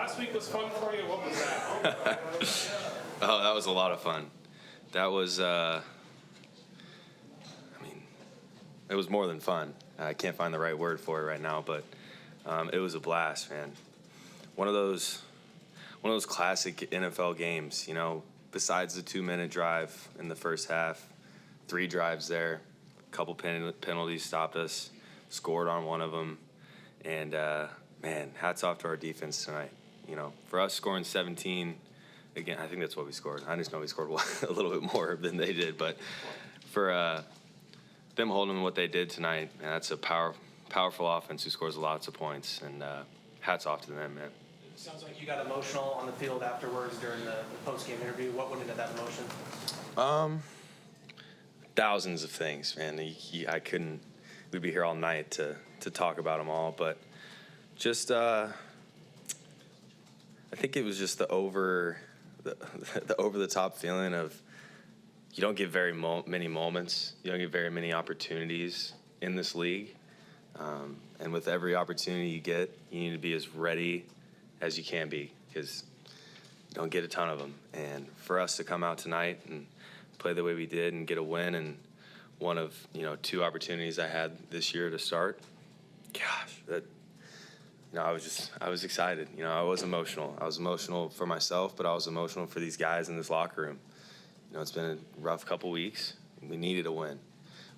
last week was fun for you? What was that? Oh, that was a lot of fun. That was, it was more than fun. I can't find the right word for it right now, but it was a blast, man. One of those classic NFL games, besides the 2-minute drive in the first half, 3 drives there, a couple penalties stopped us, scored on one of them, and man, hats off to our defense tonight. For us scoring 17, again, I think that's what we scored. I just know we scored a little bit more than they did, but for them holding what they did tonight, man, that's a powerful offense who scores lots of points, and hats off to them, man. It sounds like you got emotional on the field afterwards during the post-game interview. What went into that emotion? Thousands of things, man. I couldn't. We'd be here all night to talk about them all, but just I think it was just the over the top feeling of you don't get very many moments, you don't get very many opportunities in this league, and with every opportunity you get, you need to be as ready as you can be because you don't get a ton of them. And for us to come out tonight and play the way we did and get a win and one of 2 opportunities I had this year to start, gosh, that I was excited. I was emotional. I was emotional for myself, but I was emotional for these guys in this locker room. It's been a rough couple weeks. We needed a win.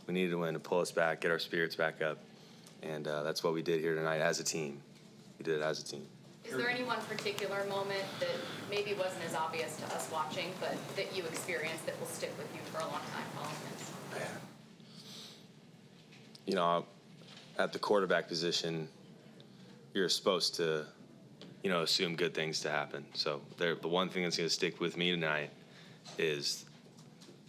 We needed a win to pull us back, get our spirits back up, and that's what we did here tonight as a team. We did it as a team. Is there any one particular moment that maybe wasn't as obvious to us watching, but that you experienced that will stick with you for a long time following this? At the quarterback position, you're supposed to, assume good things to happen. So the one thing that's going to stick with me tonight is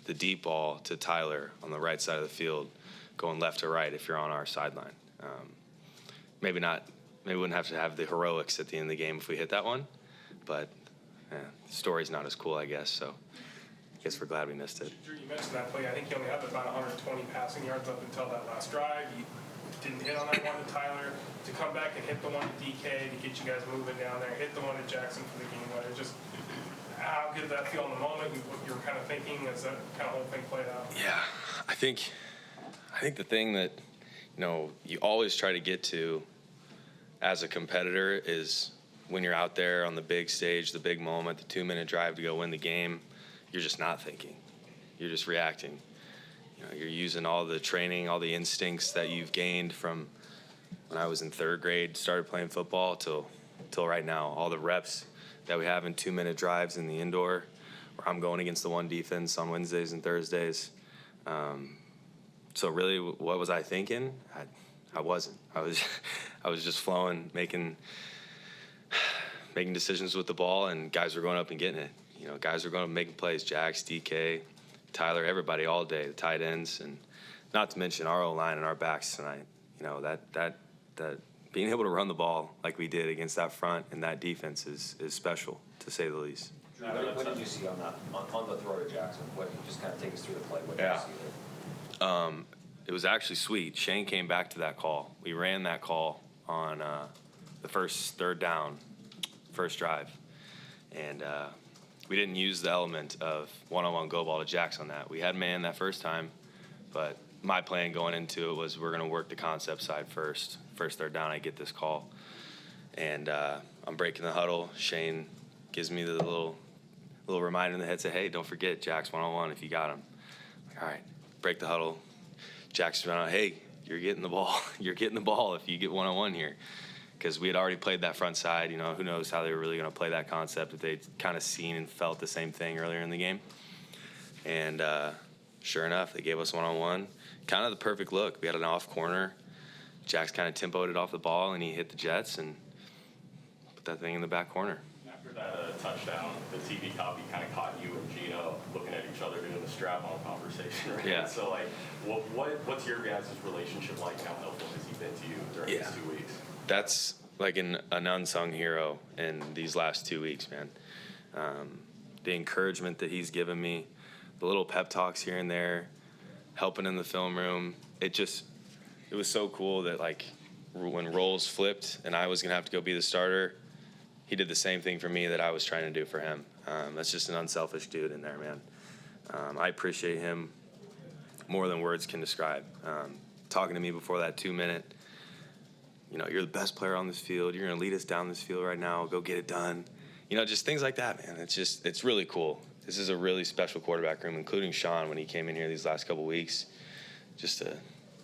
the deep ball to Tyler on the right side of the field, going left to right if you're on our sideline. Maybe we wouldn't have to have the heroics at the end of the game if we hit that one, but the story's not as cool, I guess, so I guess we're glad we missed it. Drew, you mentioned that play. I think you only had about 120 passing yards up until that last drive. You didn't hit on that one to Tyler. To come back and hit the one to DK to get you guys moving down there, hit the one to Jackson for the game winner. Just how good did that feel in the moment? What you were kind of thinking as that kind of whole thing played out? Yeah, I think the thing that you always try to get to as a competitor is when you're out there on the big stage, the big moment, the 2-minute drive to go win the game, you're just not thinking. You're just reacting. You're using all the training, all the instincts that you've gained from when I was in 3rd grade, started playing football, till right now. All the reps that we have in 2-minute drives in the indoor, where I'm going against the one defense on Wednesdays and Thursdays. So really, what was I thinking? I wasn't. I was just flowing, making decisions with the ball, and guys were going up and getting it. Guys were going up and making plays. Jax, DK, Tyler, everybody all day, the tight ends, and not to mention our O-line and our backs tonight. That being able to run the ball like we did against that front and that defense is special, to say the least. What did you see on the throw to Jackson? Just kind of take us through the play. What did you see there? It was actually sweet. Shane came back to that call. We ran that call on the first 3rd down, first drive. And we didn't use the element of one-on-one go ball to Jax on that. We had man that first time, but my plan going into it was we're going to work the concept side first. First 3rd down, I get this call. And I'm breaking the huddle. Shane gives me the little reminder in the head, say, hey, don't forget Jax one-on-one if you got him. All right, break the huddle. Jack's running out, hey, you're getting the ball. You're getting the ball if you get one-on-one here. Because we had already played that front side. Who knows how they were really going to play that concept if they'd kind of seen and felt the same thing earlier in the game. And sure enough, they gave us one-on-one. Kind of the perfect look. We had an off corner. Jax kind of tempoed it off the ball, and he hit the Jets and put that thing in the back corner. After that touchdown, the TV copy kind of caught you and Gino looking at each other doing the strap-on conversation, right? Yeah. So, what's your guys' relationship like? How helpful has he been to you during these 2 weeks? That's like an unsung hero in these last 2 weeks, man. The encouragement that he's given me, the little pep talks here and there, helping in the film room. It was so cool that when roles flipped and I was going to have to go be the starter, he did the same thing for me that I was trying to do for him. That's just an unselfish dude in there, man. I appreciate him more than words can describe. Talking to me before that 2-minute, you're the best player on this field. You're going to lead us down this field right now. Go get it done. Just things like that, man. It's really cool. This is a really special quarterback room, including Sean when he came in here these last couple weeks. Just a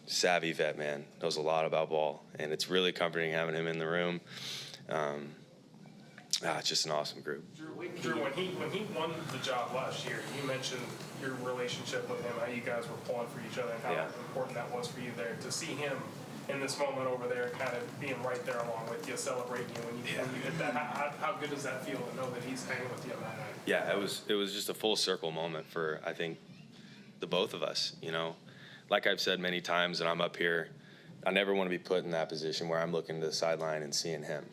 savvy vet, man. Knows a lot about ball, and it's really comforting having him in the room. It's just an awesome group. Drew, when he won the job last year, you mentioned your relationship with him, how you guys were pulling for each other, and how important that was for you there. To see him in this moment over there, kind of being right there along with you, celebrating you when you hit that, how good does that feel to know that he's hanging with you on that night? Yeah, it was just a full circle moment for, I think, the both of us. Like I've said many times, and I'm up here, I never want to be put in that position where I'm looking to the sideline and seeing him.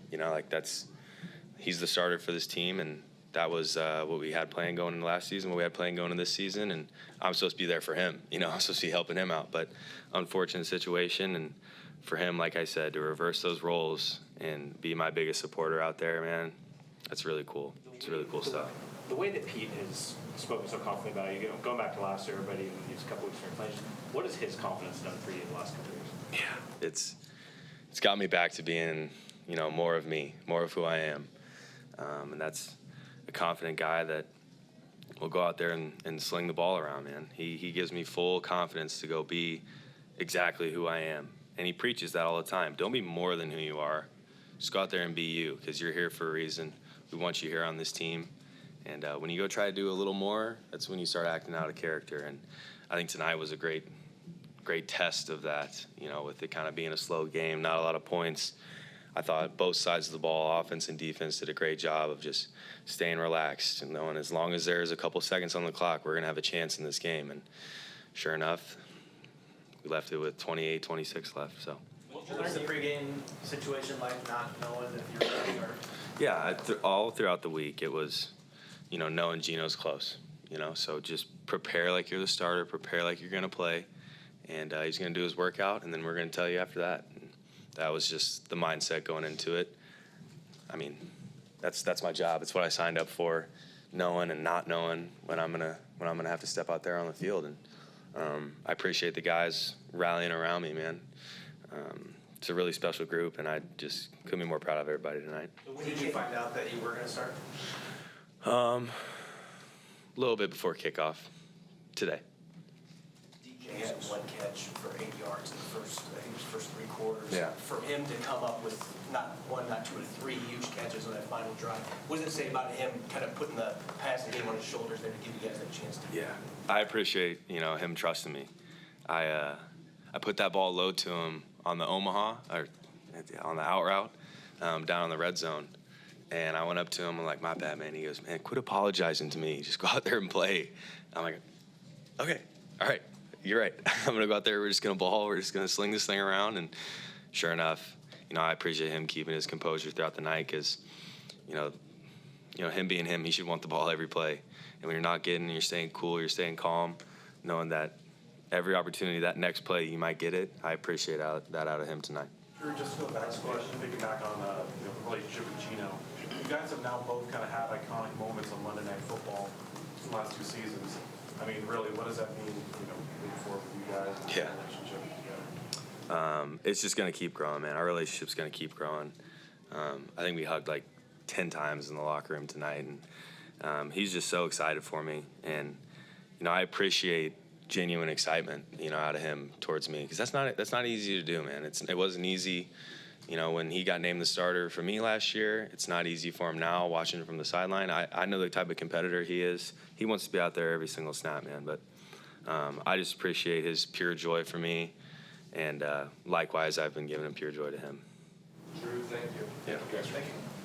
He's the starter for this team, and that was what we had planned going into last season, what we had planned going into this season, and I'm supposed to be there for him. I'm supposed to be helping him out, but unfortunate situation, and for him, like I said, to reverse those roles and be my biggest supporter out there, man, that's really cool. It's really cool stuff. The way that Pete has spoken so confidently about you, going back to last year, everybody, he's a couple weeks from inflation. What has his confidence done for you in the last couple of years? Yeah, it's got me back to being, more of me, more of who I am. And that's a confident guy that will go out there and sling the ball around, man. He gives me full confidence to go be exactly who I am. And he preaches that all the time. Don't be more than who you are. Just go out there and be you, because you're here for a reason. We want you here on this team. And when you go try to do a little more, that's when you start acting out of character. And I think tonight was a great test of that, with it kind of being a slow game, not a lot of points. I thought both sides of the ball, offense and defense, did a great job of just staying relaxed and knowing as long as there's a couple seconds on the clock, we're going to have a chance in this game. And sure enough, we left it with 28-26 left. So. What was the pregame situation like, not knowing if you're going to start? Yeah, all throughout the week, it was, knowing Gino's close. So just prepare like you're the starter, prepare like you're going to play, and he's going to do his workout, and then we're going to tell you after that. And that was just the mindset going into it. I mean, that's my job. It's what I signed up for, knowing and not knowing when I'm gonna have to step out there on the field. And I appreciate the guys rallying around me, man. It's a really special group, and I just couldn't be more proud of everybody tonight. When did you find out that you were going to start? A little bit before kickoff today. DJ had one catch for 8 yards in the first 3 quarters. Yeah. For him to come up with not 1, not 2, but 3 huge catches on that final drive, what does it say about him kind of putting the passing game on his shoulders there to give you guys that chance to? Yeah, I appreciate him trusting me. I put that ball low to him on the Omaha or on the out route down in the red zone. And I went up to him, I'm like, my bad, man. He goes, man, quit apologizing to me. Just go out there and play. I'm like, okay, all right, you're right. I'm going to go out there. We're just going to ball. We're just going to sling this thing around. And sure enough, I appreciate him keeping his composure throughout the night because, him being him, he should want the ball every play. And when you're not getting it, you're staying cool, you're staying calm, knowing that every opportunity, that next play, you might get it. I appreciate that out of him tonight. Drew, just to go back to piggyback on the relationship with Gino. You guys have now both kind of had iconic moments on Monday Night Football in the last 2 seasons. I mean, really, what does that mean, moving forward for you guys and the relationship together? It's just going to keep growing, man. Our relationship's going to keep growing. I think we hugged like 10 times in the locker room tonight, and he's just so excited for me. And, I appreciate genuine excitement, out of him towards me because that's not easy to do, man. It wasn't easy, when he got named the starter for me last year. It's not easy for him now watching him from the sideline. I know the type of competitor he is. He wants to be out there every single snap, man. But I just appreciate his pure joy for me, and likewise, I've been giving him pure joy to him. Drew, thank you. Yeah. Thank you.